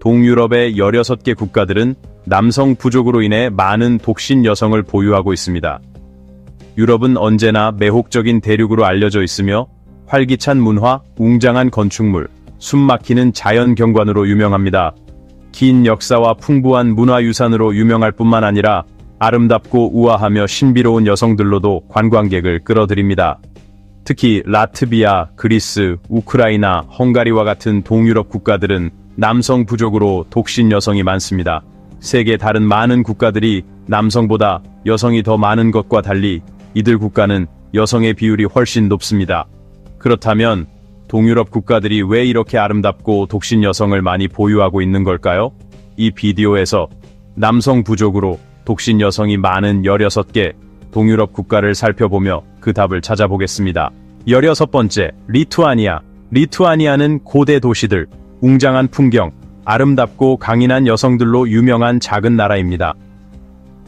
동유럽의 16개 국가들은 남성 부족으로 인해 많은 독신 여성을 보유하고 있습니다. 유럽은 언제나 매혹적인 대륙으로 알려져 있으며 활기찬 문화, 웅장한 건축물, 숨막히는 자연 경관으로 유명합니다. 긴 역사와 풍부한 문화유산으로 유명할 뿐만 아니라 아름답고 우아하며 신비로운 여성들로도 관광객을 끌어들입니다. 특히 라트비아, 그리스, 우크라이나, 헝가리와 같은 동유럽 국가들은 남성 부족으로 독신 여성이 많습니다. 세계 다른 많은 국가들이 남성보다 여성이 더 많은 것과 달리 이들 국가는 여성의 비율이 훨씬 높습니다. 그렇다면 동유럽 국가들이 왜 이렇게 아름답고 독신 여성을 많이 보유하고 있는 걸까요? 이 비디오에서 남성 부족으로 독신 여성이 많은 16개 동유럽 국가를 살펴보며 그 답을 찾아보겠습니다. 16번째, 리투아니아. 리투아니아는 고대 도시들, 웅장한 풍경, 아름답고 강인한 여성들로 유명한 작은 나라입니다.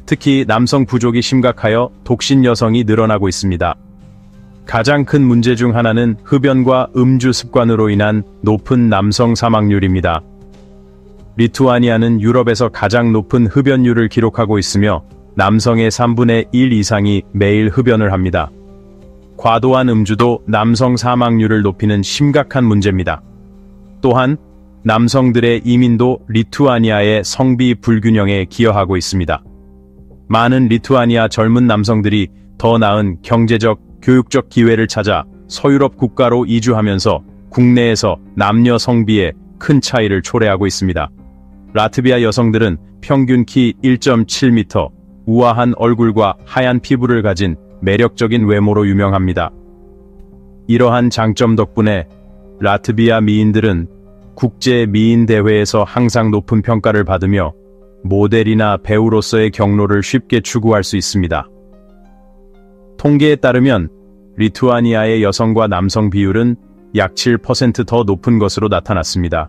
특히 남성 부족이 심각하여 독신 여성이 늘어나고 있습니다. 가장 큰 문제 중 하나는 흡연과 음주 습관으로 인한 높은 남성 사망률입니다. 리투아니아는 유럽에서 가장 높은 흡연율을 기록하고 있으며 남성의 3분의 1 이상이 매일 흡연을 합니다. 과도한 음주도 남성 사망률을 높이는 심각한 문제입니다. 또한 남성들의 이민도 리투아니아의 성비 불균형에 기여하고 있습니다. 많은 리투아니아 젊은 남성들이 더 나은 경제적, 교육적 기회를 찾아 서유럽 국가로 이주하면서 국내에서 남녀 성비에 큰 차이를 초래하고 있습니다. 라트비아 여성들은 평균 키 1.7m, 우아한 얼굴과 하얀 피부를 가진 매력적인 외모로 유명합니다. 이러한 장점 덕분에 라트비아 미인들은 국제 미인 대회에서 항상 높은 평가를 받으며 모델이나 배우로서의 경로를 쉽게 추구할 수 있습니다. 통계에 따르면 리투아니아의 여성과 남성 비율은 약 7% 더 높은 것으로 나타났습니다.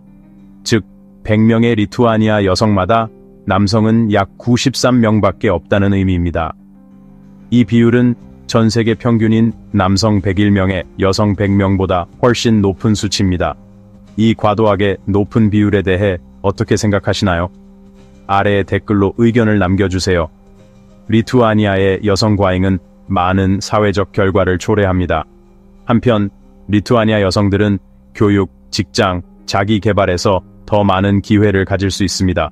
즉, 100명의 리투아니아 여성마다 남성은 약 93명밖에 없다는 의미입니다. 이 비율은 전 세계 평균인 남성 101명에 여성 100명보다 훨씬 높은 수치입니다. 이 과도하게 높은 비율에 대해 어떻게 생각하시나요? 아래에 댓글로 의견을 남겨주세요. 리투아니아의 여성 과잉은 많은 사회적 결과를 초래합니다. 한편 리투아니아 여성들은 교육, 직장, 자기 개발에서 더 많은 기회를 가질 수 있습니다.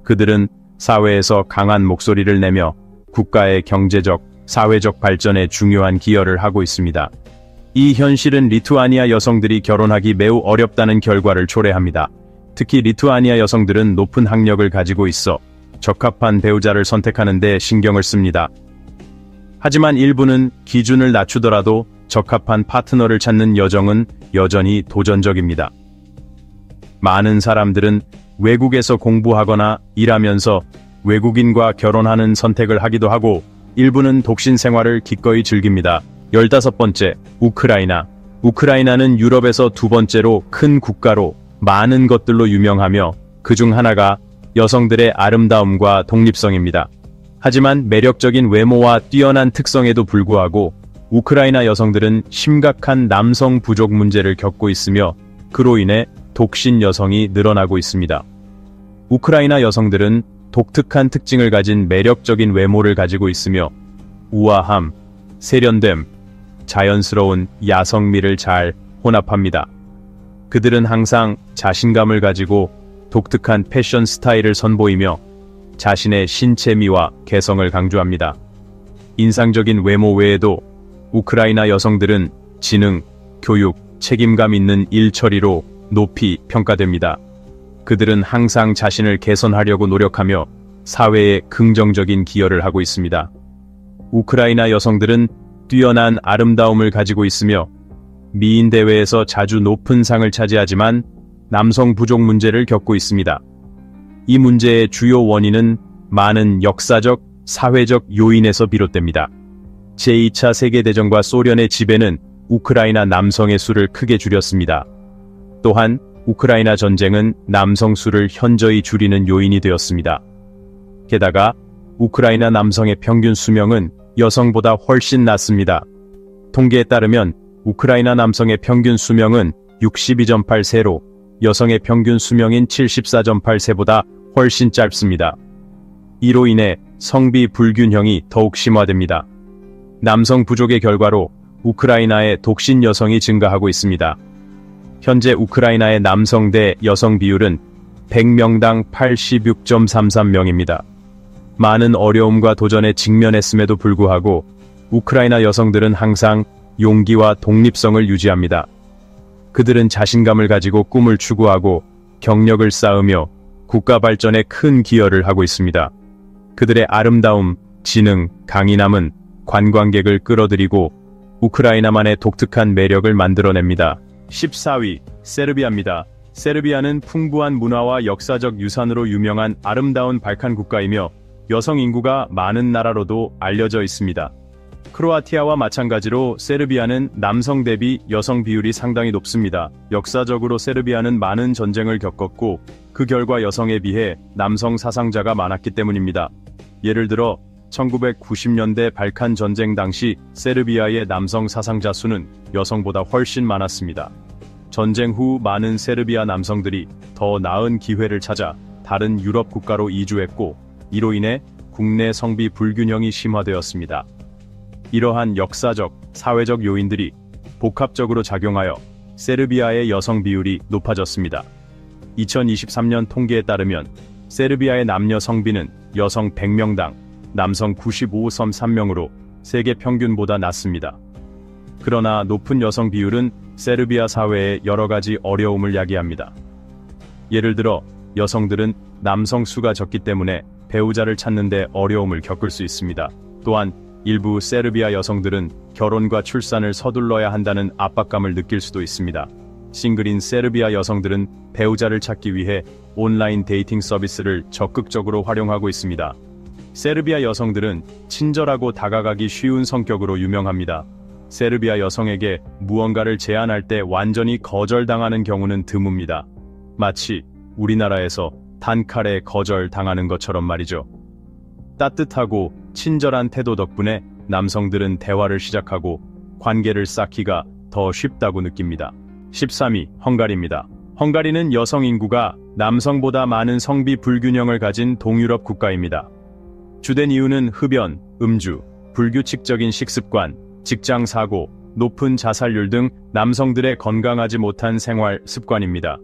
그들은 사회에서 강한 목소리를 내며 국가의 경제적, 사회적 발전에 중요한 기여를 하고 있습니다. 이 현실은 리투아니아 여성들이 결혼하기 매우 어렵다는 결과를 초래합니다. 특히 리투아니아 여성들은 높은 학력을 가지고 있어 적합한 배우자를 선택하는 데 신경을 씁니다. 하지만 일부는 기준을 낮추더라도 적합한 파트너를 찾는 여정은 여전히 도전적입니다. 많은 사람들은 외국에서 공부하거나 일하면서 외국인과 결혼하는 선택을 하기도 하고 일부는 독신 생활을 기꺼이 즐깁니다. 15번째, 우크라이나. 우크라이나는 유럽에서 두 번째로 큰 국가로 많은 것들로 유명하며 그중 하나가 여성들의 아름다움과 독립성입니다. 하지만 매력적인 외모와 뛰어난 특성에도 불구하고 우크라이나 여성들은 심각한 남성 부족 문제를 겪고 있으며 그로 인해 독신 여성이 늘어나고 있습니다. 우크라이나 여성들은 독특한 특징을 가진 매력적인 외모를 가지고 있으며 우아함, 세련됨, 자연스러운 야성미를 잘 혼합합니다. 그들은 항상 자신감을 가지고 독특한 패션 스타일을 선보이며 자신의 신체미와 개성을 강조합니다. 인상적인 외모 외에도 우크라이나 여성들은 지능, 교육, 책임감 있는 일 처리로 높이 평가됩니다. 그들은 항상 자신을 개선하려고 노력하며 사회에 긍정적인 기여를 하고 있습니다. 우크라이나 여성들은 뛰어난 아름다움을 가지고 있으며 미인 대회에서 자주 높은 상을 차지하지만 남성 부족 문제를 겪고 있습니다. 이 문제의 주요 원인은 많은 역사적, 사회적 요인에서 비롯됩니다. 제2차 세계대전과 소련의 지배는 우크라이나 남성의 수를 크게 줄였습니다. 또한 우크라이나 전쟁은 남성 수를 현저히 줄이는 요인이 되었습니다. 게다가 우크라이나 남성의 평균 수명은 여성보다 훨씬 낮습니다. 통계에 따르면 우크라이나 남성의 평균 수명은 62.8세로 여성의 평균 수명인 74.8세보다 훨씬 짧습니다. 이로 인해 성비 불균형이 더욱 심화됩니다. 남성 부족의 결과로 우크라이나의 독신 여성이 증가하고 있습니다. 현재 우크라이나의 남성 대 여성 비율은 100명당 86.33명입니다. 많은 어려움과 도전에 직면했음에도 불구하고 우크라이나 여성들은 항상 용기와 독립성을 유지합니다. 그들은 자신감을 가지고 꿈을 추구하고 경력을 쌓으며 국가 발전에 큰 기여를 하고 있습니다. 그들의 아름다움, 지능, 강인함은 관광객을 끌어들이고 우크라이나만의 독특한 매력을 만들어냅니다. 14위, 세르비아입니다. 세르비아는 풍부한 문화와 역사적 유산으로 유명한 아름다운 발칸 국가이며 여성 인구가 많은 나라로도 알려져 있습니다. 크로아티아와 마찬가지로 세르비아는 남성 대비 여성 비율이 상당히 높습니다. 역사적으로 세르비아는 많은 전쟁을 겪었고 그 결과 여성에 비해 남성 사상자가 많았기 때문입니다. 예를 들어 1990년대 발칸 전쟁 당시 세르비아의 남성 사상자 수는 여성보다 훨씬 많았습니다. 전쟁 후 많은 세르비아 남성들이 더 나은 기회를 찾아 다른 유럽 국가로 이주했고 이로 인해 국내 성비 불균형이 심화되었습니다. 이러한 역사적, 사회적 요인들이 복합적으로 작용하여 세르비아의 여성 비율이 높아졌습니다. 2023년 통계에 따르면 세르비아의 남녀 성비는 여성 100명당 남성 95.3명으로 세계 평균보다 낮습니다. 그러나 높은 여성 비율은 세르비아 사회에 여러 가지 어려움을 야기합니다. 예를 들어 여성들은 남성 수가 적기 때문에 배우자를 찾는 데 어려움을 겪을 수 있습니다. 또한 일부 세르비아 여성들은 결혼과 출산을 서둘러야 한다는 압박감을 느낄 수도 있습니다. 싱글인 세르비아 여성들은 배우자를 찾기 위해 온라인 데이팅 서비스를 적극적으로 활용하고 있습니다. 세르비아 여성들은 친절하고 다가가기 쉬운 성격으로 유명합니다. 세르비아 여성에게 무언가를 제안할 때 완전히 거절당하는 경우는 드뭅니다. 마치 우리나라에서 단칼에 거절당하는 것처럼 말이죠. 따뜻하고 친절한 태도 덕분에 남성들은 대화를 시작하고 관계를 쌓기가 더 쉽다고 느낍니다. 13위, 헝가리입니다. 헝가리는 여성 인구가 남성보다 많은 성비 불균형을 가진 동유럽 국가입니다. 주된 이유는 흡연, 음주, 불규칙적인 식습관, 직장 사고, 높은 자살률 등 남성들의 건강하지 못한 생활 습관입니다.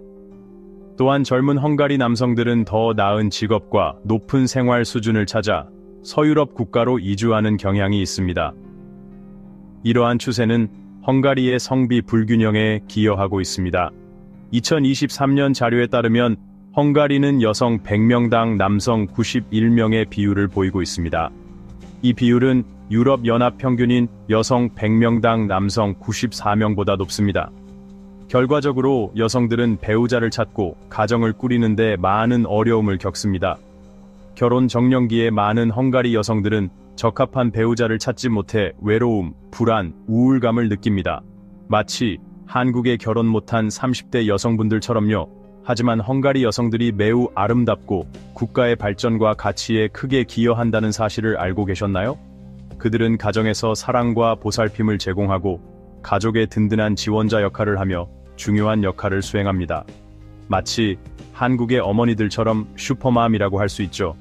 또한 젊은 헝가리 남성들은 더 나은 직업과 높은 생활 수준을 찾아 서유럽 국가로 이주하는 경향이 있습니다. 이러한 추세는 헝가리의 성비 불균형에 기여하고 있습니다. 2023년 자료에 따르면 헝가리는 여성 100명당 남성 91명의 비율을 보이고 있습니다. 이 비율은 유럽연합 평균인 여성 100명당 남성 94명보다 높습니다. 결과적으로 여성들은 배우자를 찾고 가정을 꾸리는데 많은 어려움을 겪습니다. 결혼 정년기에 많은 헝가리 여성들은 적합한 배우자를 찾지 못해 외로움, 불안, 우울감을 느낍니다. 마치 한국에 결혼 못한 30대 여성분들처럼요. 하지만 헝가리 여성들이 매우 아름답고 국가의 발전과 가치에 크게 기여한다는 사실을 알고 계셨나요? 그들은 가정에서 사랑과 보살핌을 제공하고 가족의 든든한 지원자 역할을 하며 중요한 역할을 수행합니다. 마치 한국의 어머니들처럼 슈퍼맘이라고 할 수 있죠.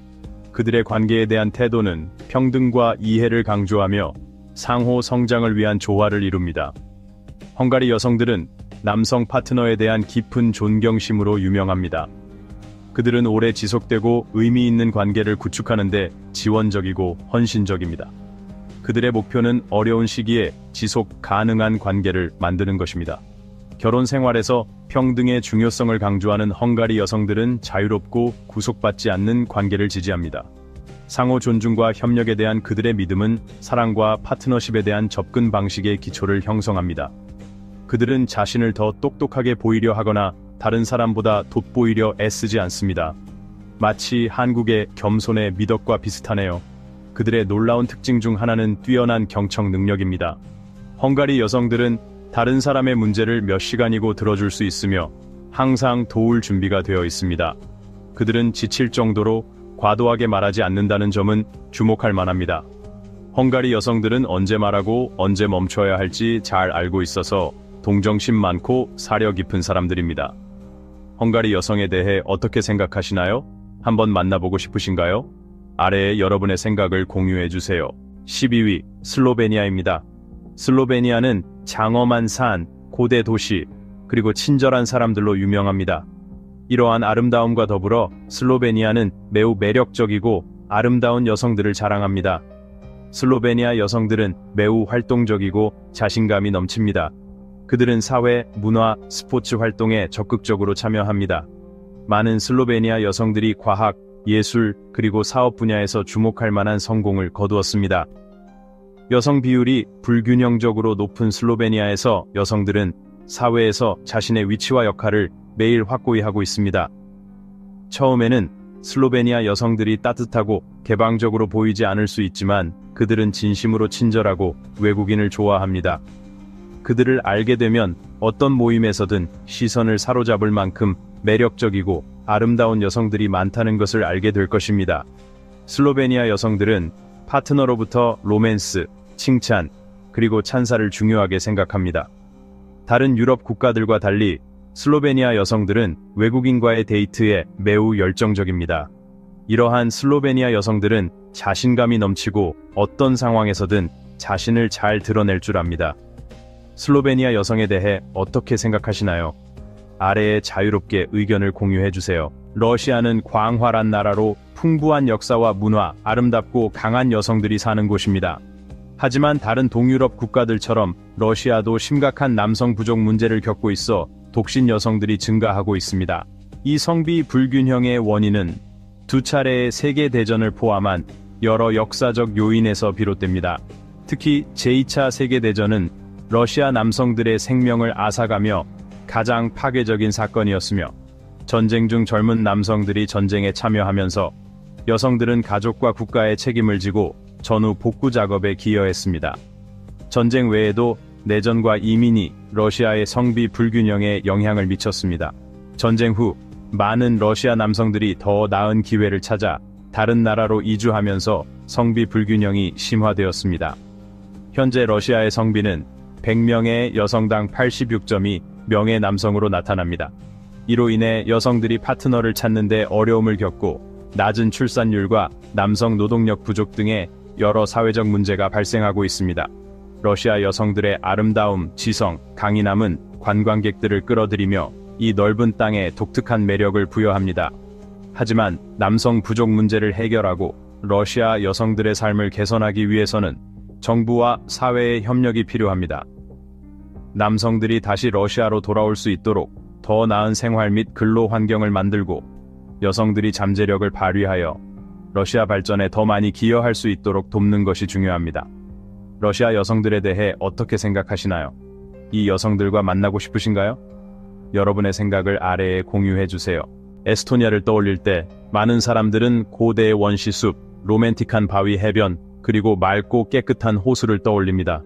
그들의 관계에 대한 태도는 평등과 이해를 강조하며 상호 성장을 위한 조화를 이룹니다. 헝가리 여성들은 남성 파트너에 대한 깊은 존경심으로 유명합니다. 그들은 오래 지속되고 의미 있는 관계를 구축하는 데 지원적이고 헌신적입니다. 그들의 목표는 어려운 시기에 지속 가능한 관계를 만드는 것입니다. 결혼 생활에서 평등의 중요성을 강조하는 헝가리 여성들은 자유롭고 구속받지 않는 관계를 지지합니다. 상호 존중과 협력에 대한 그들의 믿음은 사랑과 파트너십에 대한 접근 방식의 기초를 형성합니다. 그들은 자신을 더 똑똑하게 보이려 하거나 다른 사람보다 돋보이려 애쓰지 않습니다. 마치 한국의 겸손의 미덕과 비슷하네요. 그들의 놀라운 특징 중 하나는 뛰어난 경청 능력입니다. 헝가리 여성들은 다른 사람의 문제를 몇 시간이고 들어줄 수 있으며 항상 도울 준비가 되어 있습니다. 그들은 지칠 정도로 과도하게 말하지 않는다는 점은 주목할 만합니다. 헝가리 여성들은 언제 말하고 언제 멈춰야 할지 잘 알고 있어서 동정심 많고 사려 깊은 사람들입니다. 헝가리 여성에 대해 어떻게 생각하시나요? 한번 만나보고 싶으신가요? 아래에 여러분의 생각을 공유해주세요. 12위, 슬로베니아입니다. 슬로베니아는 장엄한 산, 고대 도시, 그리고 친절한 사람들로 유명합니다. 이러한 아름다움과 더불어 슬로베니아는 매우 매력적이고 아름다운 여성들을 자랑합니다. 슬로베니아 여성들은 매우 활동적이고 자신감이 넘칩니다. 그들은 사회, 문화, 스포츠 활동에 적극적으로 참여합니다. 많은 슬로베니아 여성들이 과학, 예술, 그리고 사업 분야에서 주목할 만한 성공을 거두었습니다. 여성 비율이 불균형적으로 높은 슬로베니아에서 여성들은 사회에서 자신의 위치와 역할을 매일 확고히 하고 있습니다. 처음에는 슬로베니아 여성들이 따뜻하고 개방적으로 보이지 않을 수 있지만 그들은 진심으로 친절하고 외국인을 좋아합니다. 그들을 알게 되면 어떤 모임에서든 시선을 사로잡을 만큼 매력적이고 아름다운 여성들이 많다는 것을 알게 될 것입니다. 슬로베니아 여성들은 파트너로부터 로맨스, 칭찬, 그리고 찬사를 중요하게 생각합니다. 다른 유럽 국가들과 달리 슬로베니아 여성들은 외국인과의 데이트에 매우 열정적입니다. 이러한 슬로베니아 여성들은 자신감이 넘치고 어떤 상황에서든 자신을 잘 드러낼 줄 압니다. 슬로베니아 여성에 대해 어떻게 생각하시나요? 아래에 자유롭게 의견을 공유해주세요. 러시아는 광활한 나라로 풍부한 역사와 문화, 아름답고 강한 여성들이 사는 곳입니다. 하지만 다른 동유럽 국가들처럼 러시아도 심각한 남성 부족 문제를 겪고 있어 독신 여성들이 증가하고 있습니다. 이 성비 불균형의 원인은 두 차례의 세계대전을 포함한 여러 역사적 요인에서 비롯됩니다. 특히 제2차 세계대전은 러시아 남성들의 생명을 앗아가며 가장 파괴적인 사건이었으며 전쟁 중 젊은 남성들이 전쟁에 참여하면서 여성들은 가족과 국가의 책임을 지고 전후 복구 작업에 기여했습니다. 전쟁 외에도 내전과 이민이 러시아의 성비 불균형에 영향을 미쳤습니다. 전쟁 후 많은 러시아 남성들이 더 나은 기회를 찾아 다른 나라로 이주하면서 성비 불균형이 심화되었습니다. 현재 러시아의 성비는 100명의 여성당 86점이 명예 남성으로 나타납니다. 이로 인해 여성들이 파트너를 찾는 데 어려움을 겪고 낮은 출산율과 남성 노동력 부족 등의 여러 사회적 문제가 발생하고 있습니다. 러시아 여성들의 아름다움, 지성, 강인함은 관광객들을 끌어들이며 이 넓은 땅에 독특한 매력을 부여합니다. 하지만 남성 부족 문제를 해결하고 러시아 여성들의 삶을 개선하기 위해서는 정부와 사회의 협력이 필요합니다. 남성들이 다시 러시아로 돌아올 수 있도록 더 나은 생활 및 근로 환경을 만들고 여성들이 잠재력을 발휘하여 러시아 발전에 더 많이 기여할 수 있도록 돕는 것이 중요합니다. 러시아 여성들에 대해 어떻게 생각하시나요? 이 여성들과 만나고 싶으신가요? 여러분의 생각을 아래에 공유해주세요. 에스토니아를 떠올릴 때 많은 사람들은 고대의 원시숲, 로맨틱한 바위 해변, 그리고 맑고 깨끗한 호수를 떠올립니다.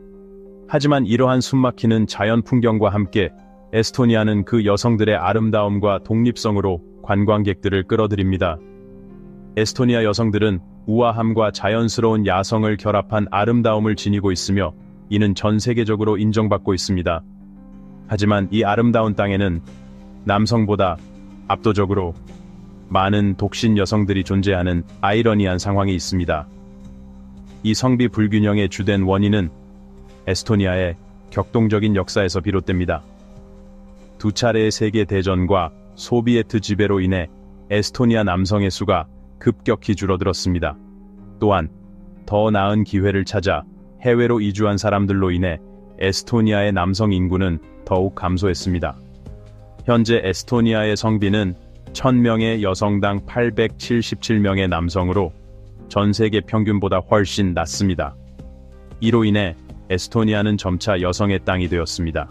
하지만 이러한 숨막히는 자연 풍경과 함께 에스토니아는 그 여성들의 아름다움과 독립성으로 관광객들을 끌어들입니다. 에스토니아 여성들은 우아함과 자연스러운 야성을 결합한 아름다움을 지니고 있으며 이는 전 세계적으로 인정받고 있습니다. 하지만 이 아름다운 땅에는 남성보다 압도적으로 많은 독신 여성들이 존재하는 아이러니한 상황이 있습니다. 이 성비 불균형의 주된 원인은 에스토니아의 격동적인 역사에서 비롯됩니다. 두 차례의 세계 대전과 소비에트 지배로 인해 에스토니아 남성의 수가 급격히 줄어들었습니다. 또한 더 나은 기회를 찾아 해외로 이주한 사람들로 인해 에스토니아의 남성 인구는 더욱 감소했습니다. 현재 에스토니아의 성비는 1000명의 여성당 877명의 남성으로 전 세계 평균보다 훨씬 낮습니다. 이로 인해 에스토니아는 점차 여성의 땅이 되었습니다.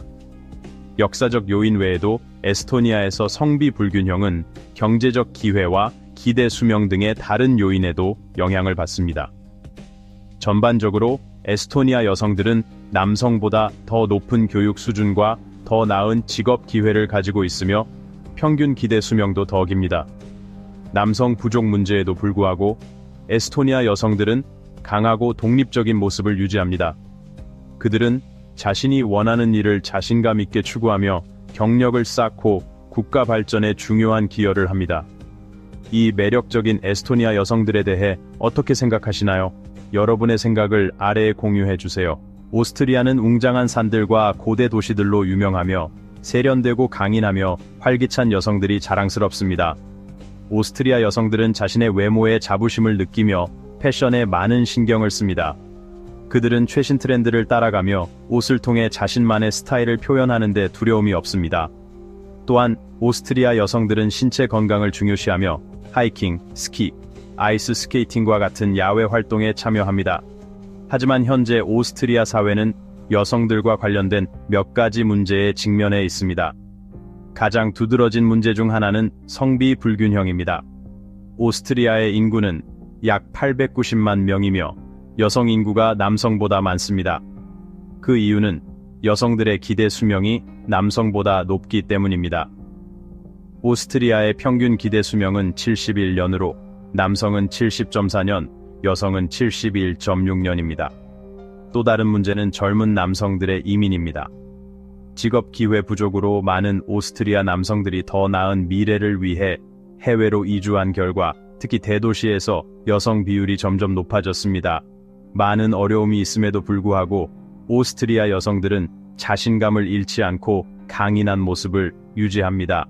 역사적 요인 외에도 에스토니아에서 성비 불균형은 경제적 기회와 기대 수명 등의 다른 요인에도 영향을 받습니다. 전반적으로 에스토니아 여성들은 남성보다 더 높은 교육 수준과 더 나은 직업 기회를 가지고 있으며 평균 기대 수명도 더 깁니다. 남성 부족 문제에도 불구하고 에스토니아 여성들은 강하고 독립적인 모습을 유지합니다. 그들은 자신이 원하는 일을 자신감 있게 추구하며 경력을 쌓고 국가 발전에 중요한 기여를 합니다. 이 매력적인 에스토니아 여성들에 대해 어떻게 생각하시나요? 여러분의 생각을 아래에 공유해 주세요. 오스트리아는 웅장한 산들과 고대 도시들로 유명하며 세련되고 강인하며 활기찬 여성들이 자랑스럽습니다. 오스트리아 여성들은 자신의 외모에 자부심을 느끼며 패션에 많은 신경을 씁니다. 그들은 최신 트렌드를 따라가며 옷을 통해 자신만의 스타일을 표현하는 데 두려움이 없습니다. 또한 오스트리아 여성들은 신체 건강을 중요시하며 하이킹, 스키, 아이스 스케이팅과 같은 야외 활동에 참여합니다. 하지만 현재 오스트리아 사회는 여성들과 관련된 몇 가지 문제에 직면해 있습니다. 가장 두드러진 문제 중 하나는 성비 불균형입니다. 오스트리아의 인구는 약 890만 명이며 여성 인구가 남성보다 많습니다. 그 이유는 여성들의 기대 수명이 남성보다 높기 때문입니다. 오스트리아의 평균 기대 수명은 71년으로 남성은 70.4년, 여성은 71.6년입니다. 또 다른 문제는 젊은 남성들의 이민입니다. 직업 기회 부족으로 많은 오스트리아 남성들이 더 나은 미래를 위해 해외로 이주한 결과 특히 대도시에서 여성 비율이 점점 높아졌습니다. 많은 어려움이 있음에도 불구하고 오스트리아 여성들은 자신감을 잃지 않고 강인한 모습을 유지합니다.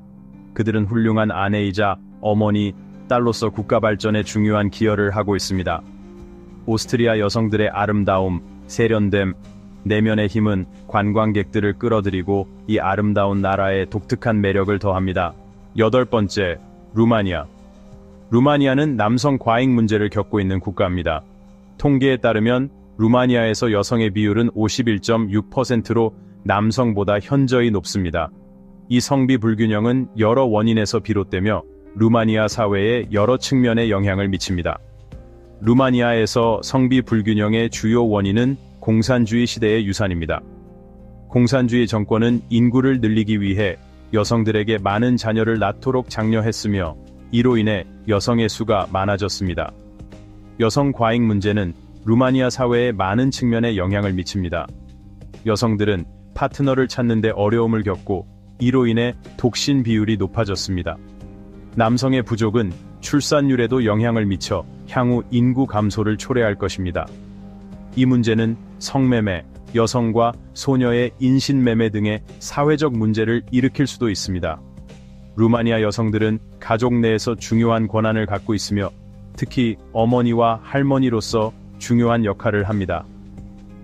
그들은 훌륭한 아내이자 어머니, 딸로서 국가 발전에 중요한 기여를 하고 있습니다. 오스트리아 여성들의 아름다움, 세련됨, 내면의 힘은 관광객들을 끌어들이고 이 아름다운 나라의 독특한 매력을 더합니다. 8번째, 루마니아. 루마니아는 남성 과잉 문제를 겪고 있는 국가입니다. 통계에 따르면 루마니아에서 여성의 비율은 51.6%로 남성보다 현저히 높습니다. 이 성비 불균형은 여러 원인에서 비롯되며 루마니아 사회에 여러 측면에 영향을 미칩니다. 루마니아에서 성비 불균형의 주요 원인은 공산주의 시대의 유산입니다. 공산주의 정권은 인구를 늘리기 위해 여성들에게 많은 자녀를 낳도록 장려했으며 이로 인해 여성의 수가 많아졌습니다. 여성 과잉 문제는 루마니아 사회에 많은 측면에 영향을 미칩니다. 여성들은 파트너를 찾는 데 어려움을 겪고 이로 인해 독신 비율이 높아졌습니다. 남성의 부족은 출산율에도 영향을 미쳐 향후 인구 감소를 초래할 것입니다. 이 문제는 성매매, 여성과 소녀의 인신매매 등의 사회적 문제를 일으킬 수도 있습니다. 루마니아 여성들은 가족 내에서 중요한 권한을 갖고 있으며 특히 어머니와 할머니로서 중요한 역할을 합니다.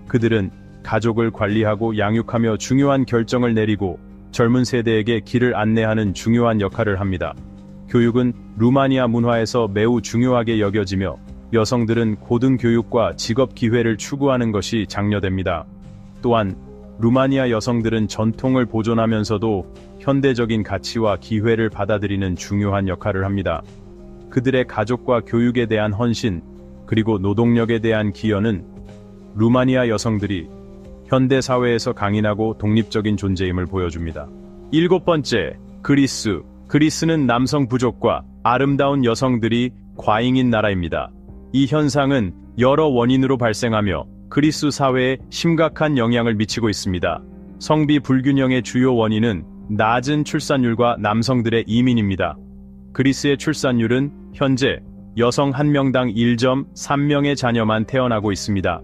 그들은 가족을 관리하고 양육하며 중요한 결정을 내리고 젊은 세대에게 길을 안내하는 중요한 역할을 합니다. 교육은 루마니아 문화에서 매우 중요하게 여겨지며 여성들은 고등교육과 직업 기회를 추구하는 것이 장려됩니다. 또한 루마니아 여성들은 전통을 보존하면서도 현대적인 가치와 기회를 받아들이는 중요한 역할을 합니다. 그들의 가족과 교육에 대한 헌신, 그리고 노동력에 대한 기여는 루마니아 여성들이 현대 사회에서 강인하고 독립적인 존재임을 보여줍니다. 7번째, 그리스. 그리스는 남성 부족과 아름다운 여성들이 과잉인 나라입니다. 이 현상은 여러 원인으로 발생하며 그리스 사회에 심각한 영향을 미치고 있습니다. 성비 불균형의 주요 원인은 낮은 출산율과 남성들의 이민입니다. 그리스의 출산율은 현재 여성 1명당 1.3명의 자녀만 태어나고 있습니다.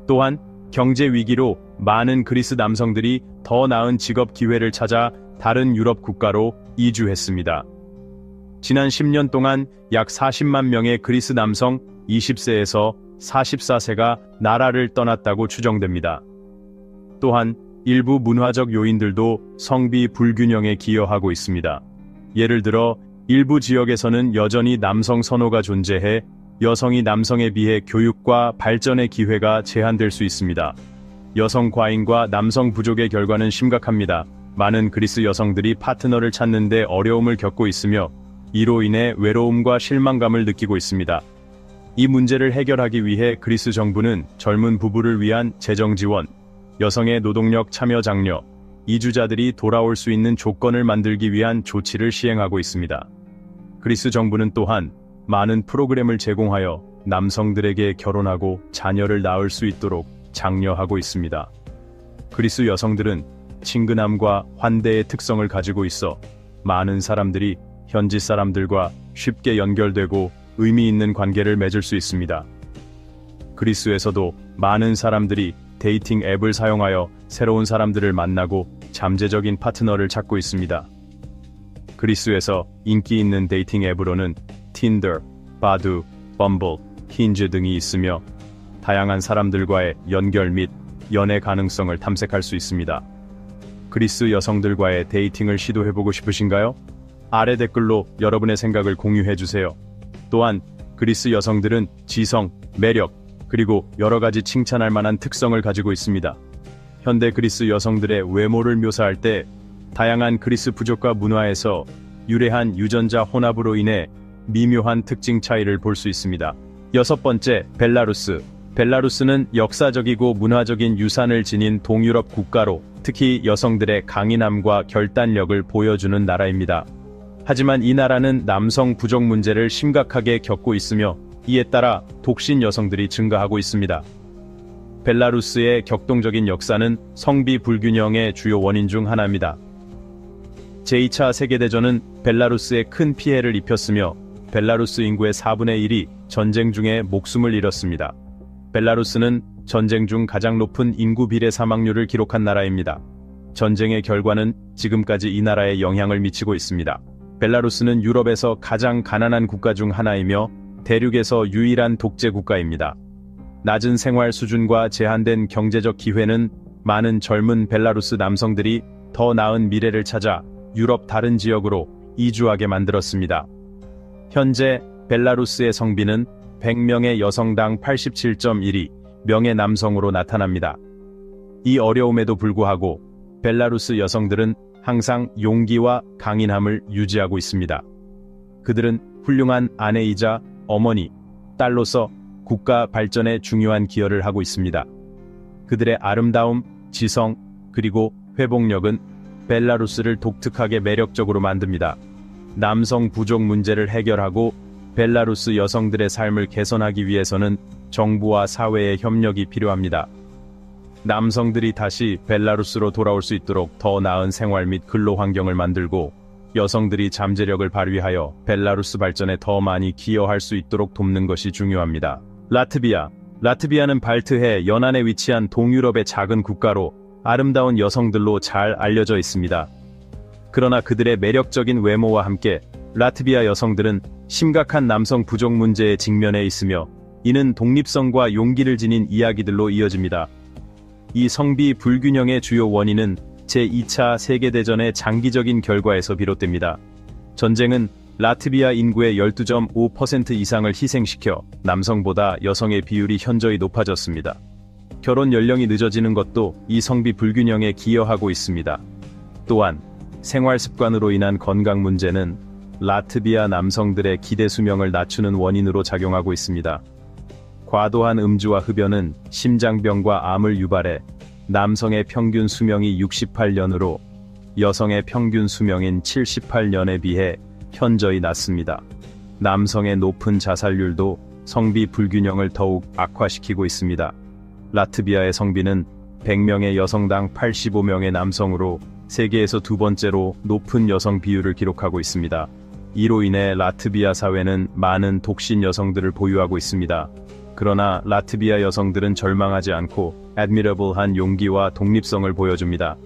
또한 경제 위기로 많은 그리스 남성들이 더 나은 직업 기회를 찾아 다른 유럽 국가로 이주했습니다. 지난 10년 동안 약 40만 명의 그리스 남성 20세에서 44세가 나라를 떠났다고 추정됩니다. 또한 일부 문화적 요인들도 성비 불균형에 기여하고 있습니다. 예를 들어 일부 지역에서는 여전히 남성 선호가 존재해 여성이 남성에 비해 교육과 발전의 기회가 제한될 수 있습니다. 여성 과잉과 남성 부족의 결과는 심각합니다. 많은 그리스 여성들이 파트너를 찾는 데 어려움을 겪고 있으며 이로 인해 외로움과 실망감을 느끼고 있습니다. 이 문제를 해결하기 위해 그리스 정부는 젊은 부부를 위한 재정 지원, 여성의 노동력 참여 장려, 이주자들이 돌아올 수 있는 조건을 만들기 위한 조치를 시행하고 있습니다. 그리스 정부는 또한 많은 프로그램을 제공하여 남성들에게 결혼하고 자녀를 낳을 수 있도록 장려하고 있습니다. 그리스 여성들은 친근함과 환대의 특성을 가지고 있어 많은 사람들이 현지 사람들과 쉽게 연결되고 의미 있는 관계를 맺을 수 있습니다. 그리스에서도 많은 사람들이 데이팅 앱을 사용하여 새로운 사람들을 만나고 잠재적인 파트너를 찾고 있습니다. 그리스에서 인기 있는 데이팅 앱으로는 틴더, 바두, 범블, 힌즈 등이 있으며 다양한 사람들과의 연결 및 연애 가능성을 탐색할 수 있습니다. 그리스 여성들과의 데이팅을 시도해보고 싶으신가요? 아래 댓글로 여러분의 생각을 공유해주세요. 또한 그리스 여성들은 지성, 매력, 그리고 여러가지 칭찬할 만한 특성을 가지고 있습니다. 현대 그리스 여성들의 외모를 묘사할 때 다양한 그리스 부족과 문화에서 유래한 유전자 혼합으로 인해 미묘한 특징 차이를 볼 수 있습니다. 6번째, 벨라루스. 벨라루스는 역사적이고 문화적인 유산을 지닌 동유럽 국가로 특히 여성들의 강인함과 결단력을 보여주는 나라입니다. 하지만 이 나라는 남성 부족 문제를 심각하게 겪고 있으며 이에 따라 독신 여성들이 증가하고 있습니다. 벨라루스의 격동적인 역사는 성비 불균형의 주요 원인 중 하나입니다. 제2차 세계대전은 벨라루스에 큰 피해를 입혔으며 벨라루스 인구의 4분의 1이 전쟁 중에 목숨을 잃었습니다. 벨라루스는 전쟁 중 가장 높은 인구 비례 사망률을 기록한 나라입니다. 전쟁의 결과는 지금까지 이 나라에 영향을 미치고 있습니다. 벨라루스는 유럽에서 가장 가난한 국가 중 하나이며 대륙에서 유일한 독재 국가입니다. 낮은 생활 수준과 제한된 경제적 기회는 많은 젊은 벨라루스 남성들이 더 나은 미래를 찾아 유럽 다른 지역으로 이주하게 만들었습니다. 현재 벨라루스의 성비는 100명의 여성당 87.1이 명의 남성으로 나타납니다. 이 어려움에도 불구하고 벨라루스 여성들은 항상 용기와 강인함을 유지하고 있습니다. 그들은 훌륭한 아내이자 어머니, 딸로서 국가 발전에 중요한 기여를 하고 있습니다. 그들의 아름다움, 지성, 그리고 회복력은 벨라루스를 독특하게 매력적으로 만듭니다. 남성 부족 문제를 해결하고 벨라루스 여성들의 삶을 개선하기 위해서는 정부와 사회의 협력이 필요합니다. 남성들이 다시 벨라루스로 돌아올 수 있도록 더 나은 생활 및 근로 환경을 만들고 여성들이 잠재력을 발휘하여 벨라루스 발전에 더 많이 기여할 수 있도록 돕는 것이 중요합니다. 라트비아. 라트비아는 발트해 연안에 위치한 동유럽의 작은 국가로 아름다운 여성들로 잘 알려져 있습니다. 그러나 그들의 매력적인 외모와 함께 라트비아 여성들은 심각한 남성 부족 문제에 직면해 있으며 이는 독립성과 용기를 지닌 이야기들로 이어집니다. 이 성비 불균형의 주요 원인은 제2차 세계대전의 장기적인 결과에서 비롯됩니다. 전쟁은 라트비아 인구의 12.5% 이상을 희생시켜 남성보다 여성의 비율이 현저히 높아졌습니다. 결혼 연령이 늦어지는 것도 이 성비 불균형에 기여하고 있습니다. 또한 생활 습관으로 인한 건강 문제는 라트비아 남성들의 기대 수명을 낮추는 원인으로 작용하고 있습니다. 과도한 음주와 흡연은 심장병과 암을 유발해 남성의 평균 수명이 68년으로 여성의 평균 수명인 78년에 비해 현저히 낮습니다. 남성의 높은 자살률도 성비 불균형을 더욱 악화시키고 있습니다. 라트비아의 성비는 100명의 여성당 85명의 남성으로 세계에서 두 번째로 높은 여성 비율을 기록하고 있습니다. 이로 인해 라트비아 사회는 많은 독신 여성들을 보유하고 있습니다. 그러나 라트비아 여성들은 절망하지 않고 admirable한 용기와 독립성을 보여줍니다.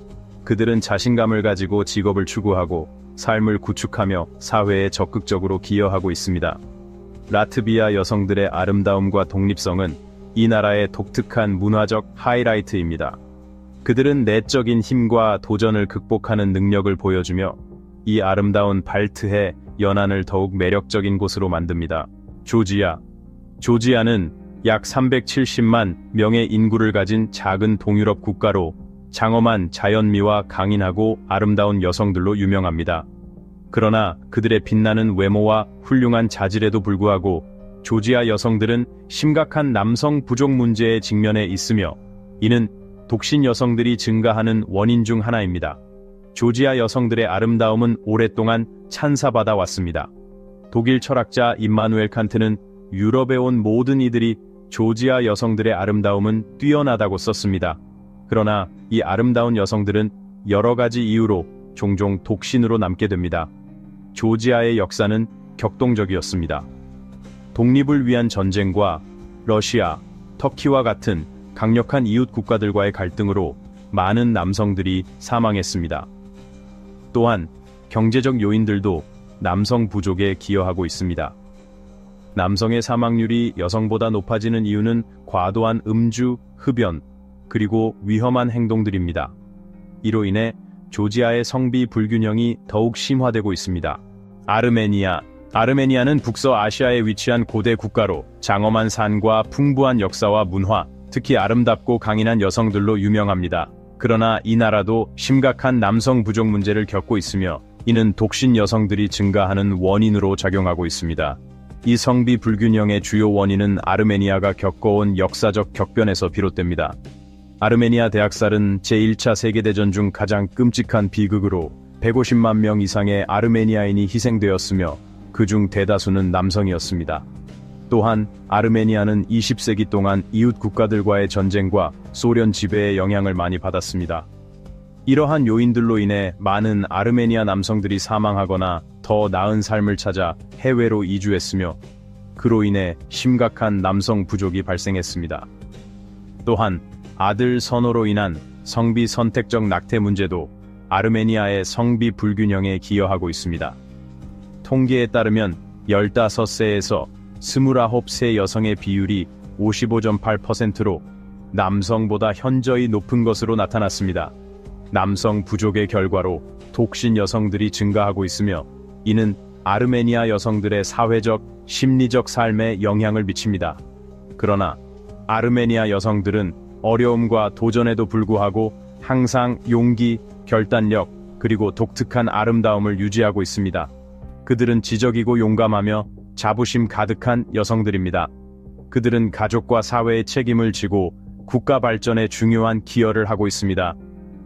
그들은 자신감을 가지고 직업을 추구하고 삶을 구축하며 사회에 적극적으로 기여하고 있습니다. 라트비아 여성들의 아름다움과 독립성은 이 나라의 독특한 문화적 하이라이트입니다. 그들은 내적인 힘과 도전을 극복하는 능력을 보여주며 이 아름다운 발트해 연안을 더욱 매력적인 곳으로 만듭니다. 조지아. 조지아는 약 370만 명의 인구를 가진 작은 동유럽 국가로 장엄한 자연미와 강인하고 아름다운 여성들로 유명합니다. 그러나 그들의 빛나는 외모와 훌륭한 자질에도 불구하고 조지아 여성들은 심각한 남성 부족 문제에 직면해 있으며 이는 독신 여성들이 증가하는 원인 중 하나입니다. 조지아 여성들의 아름다움은 오랫동안 찬사받아 왔습니다. 독일 철학자 임마누엘 칸트는 유럽에 온 모든 이들이 조지아 여성들의 아름다움은 뛰어나다고 썼습니다. 그러나 이 아름다운 여성들은 여러 가지 이유로 종종 독신으로 남게 됩니다. 조지아의 역사는 격동적이었습니다. 독립을 위한 전쟁과 러시아, 터키와 같은 강력한 이웃 국가들과의 갈등으로 많은 남성들이 사망했습니다. 또한 경제적 요인들도 남성 부족에 기여하고 있습니다. 남성의 사망률이 여성보다 높아지는 이유는 과도한 음주, 흡연, 그리고 위험한 행동들입니다. 이로 인해 조지아의 성비 불균형이 더욱 심화되고 있습니다. 아르메니아는 북서아시아에 위치한 고대 국가로 장엄한 산과 풍부한 역사와 문화, 특히 아름답고 강인한 여성들로 유명합니다. 그러나 이 나라도 심각한 남성 부족 문제를 겪고 있으며 이는 독신 여성들이 증가하는 원인으로 작용하고 있습니다. 이 성비 불균형의 주요 원인은 아르메니아가 겪어온 역사적 격변에서 비롯됩니다. 아르메니아 대학살은 제1차 세계대전 중 가장 끔찍한 비극으로 150만 명 이상의 아르메니아인이 희생되었으며 그중 대다수는 남성이었습니다. 또한 아르메니아는 20세기 동안 이웃 국가들과의 전쟁과 소련 지배의 영향을 많이 받았습니다. 이러한 요인들로 인해 많은 아르메니아 남성들이 사망하거나 더 나은 삶을 찾아 해외로 이주했으며 그로 인해 심각한 남성 부족이 발생했습니다. 또한 아들 선호로 인한 성비 선택적 낙태 문제도 아르메니아의 성비 불균형에 기여하고 있습니다. 통계에 따르면 15세에서 29세 여성의 비율이 55.8%로 남성보다 현저히 높은 것으로 나타났습니다. 남성 부족의 결과로 독신 여성들이 증가하고 있으며 이는 아르메니아 여성들의 사회적, 심리적 삶에 영향을 미칩니다. 그러나 아르메니아 여성들은 어려움과 도전에도 불구하고 항상 용기, 결단력, 그리고 독특한 아름다움을 유지하고 있습니다. 그들은 지적이고 용감하며 자부심 가득한 여성들입니다. 그들은 가족과 사회의 책임을 지고 국가 발전에 중요한 기여를 하고 있습니다.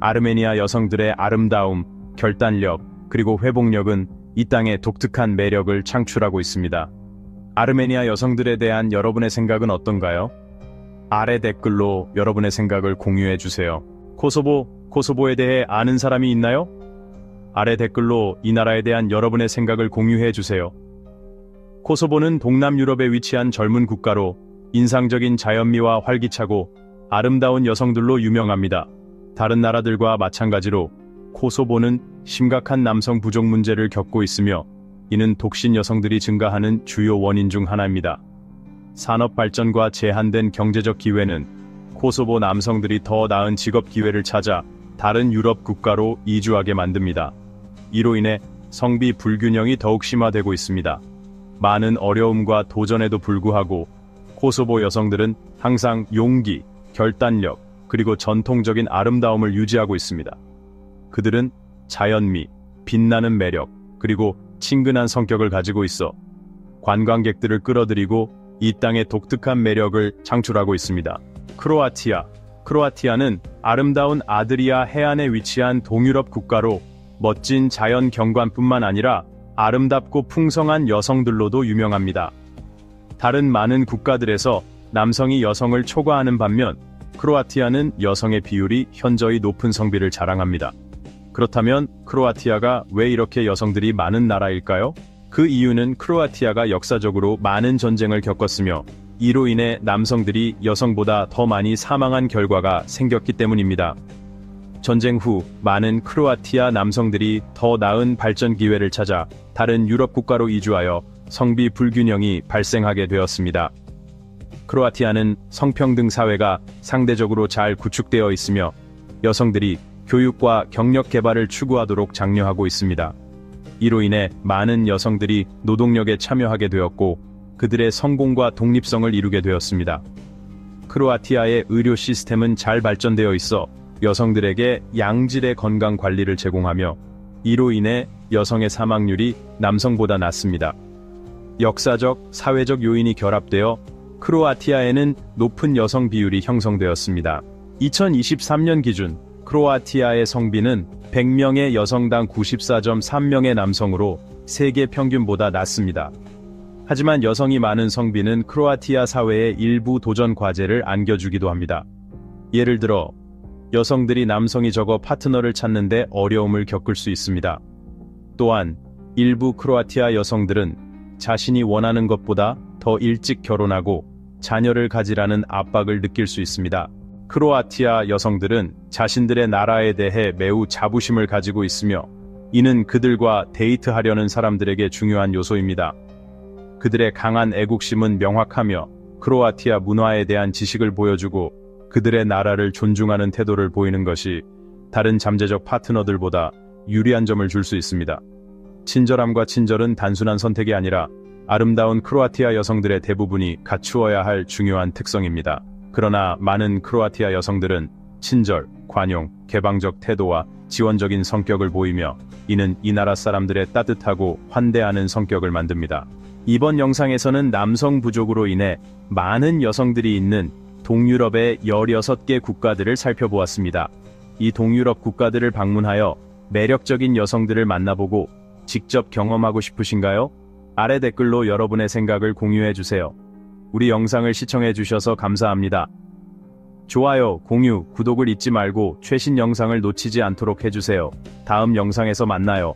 아르메니아 여성들의 아름다움, 결단력, 그리고 회복력은 이 땅의 독특한 매력을 창출하고 있습니다. 아르메니아 여성들에 대한 여러분의 생각은 어떤가요? 아래 댓글로 여러분의 생각을 공유해주세요. 코소보에 대해 아는 사람이 있나요? 아래 댓글로 이 나라에 대한 여러분의 생각을 공유해주세요. 코소보는 동남 유럽에 위치한 젊은 국가로 인상적인 자연미와 활기차고 아름다운 여성들로 유명합니다. 다른 나라들과 마찬가지로 코소보는 심각한 남성 부족 문제를 겪고 있으며 이는 독신 여성들이 증가하는 주요 원인 중 하나입니다. 산업 발전과 제한된 경제적 기회는 코소보 남성들이 더 나은 직업 기회를 찾아 다른 유럽 국가로 이주하게 만듭니다. 이로 인해 성비 불균형이 더욱 심화되고 있습니다. 많은 어려움과 도전에도 불구하고 코소보 여성들은 항상 용기, 결단력, 그리고 전통적인 아름다움을 유지하고 있습니다. 그들은 자연미, 빛나는 매력, 그리고 친근한 성격을 가지고 있어 관광객들을 끌어들이고 이 땅의 독특한 매력을 창출하고 있습니다. 크로아티아는 아름다운 아드리아 해안에 위치한 동유럽 국가로 멋진 자연 경관뿐만 아니라 아름답고 풍성한 여성들로도 유명합니다. 다른 많은 국가들에서 남성이 여성을 초과하는 반면 크로아티아는 여성의 비율이 현저히 높은 성비를 자랑합니다. 그렇다면 크로아티아가 왜 이렇게 여성들이 많은 나라일까요? 그 이유는 크로아티아가 역사적으로 많은 전쟁을 겪었으며 이로 인해 남성들이 여성보다 더 많이 사망한 결과가 생겼기 때문입니다. 전쟁 후 많은 크로아티아 남성들이 더 나은 발전 기회를 찾아 다른 유럽 국가로 이주하여 성비 불균형이 발생하게 되었습니다. 크로아티아는 성평등 사회가 상대적으로 잘 구축되어 있으며 여성들이 교육과 경력 개발을 추구하도록 장려하고 있습니다. 이로 인해 많은 여성들이 노동력에 참여하게 되었고 그들의 성공과 독립성을 이루게 되었습니다. 크로아티아의 의료 시스템은 잘 발전되어 있어 여성들에게 양질의 건강 관리를 제공하며 이로 인해 여성의 사망률이 남성보다 낮습니다. 역사적, 사회적 요인이 결합되어 크로아티아에는 높은 여성 비율이 형성되었습니다. 2023년 기준 크로아티아의 성비는 100명의 여성당 94.3명의 남성으로 세계 평균보다 낮습니다. 하지만 여성이 많은 성비는 크로아티아 사회에 일부 도전 과제를 안겨주기도 합니다. 예를 들어 여성들이 남성이 적어 파트너를 찾는데 어려움을 겪을 수 있습니다. 또한 일부 크로아티아 여성들은 자신이 원하는 것보다 더 일찍 결혼하고 자녀를 가지라는 압박을 느낄 수 있습니다. 크로아티아 여성들은 자신들의 나라에 대해 매우 자부심을 가지고 있으며 이는 그들과 데이트하려는 사람들에게 중요한 요소입니다. 그들의 강한 애국심은 명확하며 크로아티아 문화에 대한 지식을 보여주고 그들의 나라를 존중하는 태도를 보이는 것이 다른 잠재적 파트너들보다 유리한 점을 줄 수 있습니다. 친절함과 친절은 단순한 선택이 아니라 아름다운 크로아티아 여성들의 대부분이 갖추어야 할 중요한 특성입니다. 그러나 많은 크로아티아 여성들은 친절, 관용, 개방적 태도와 지원적인 성격을 보이며 이는 이 나라 사람들의 따뜻하고 환대하는 성격을 만듭니다. 이번 영상에서는 남성 부족으로 인해 많은 여성들이 있는 동유럽의 16개 국가들을 살펴보았습니다. 이 동유럽 국가들을 방문하여 매력적인 여성들을 만나보고 직접 경험하고 싶으신가요? 아래 댓글로 여러분의 생각을 공유해주세요. 우리 영상을 시청해주셔서 감사합니다. 좋아요, 공유, 구독을 잊지 말고 최신 영상을 놓치지 않도록 해주세요. 다음 영상에서 만나요.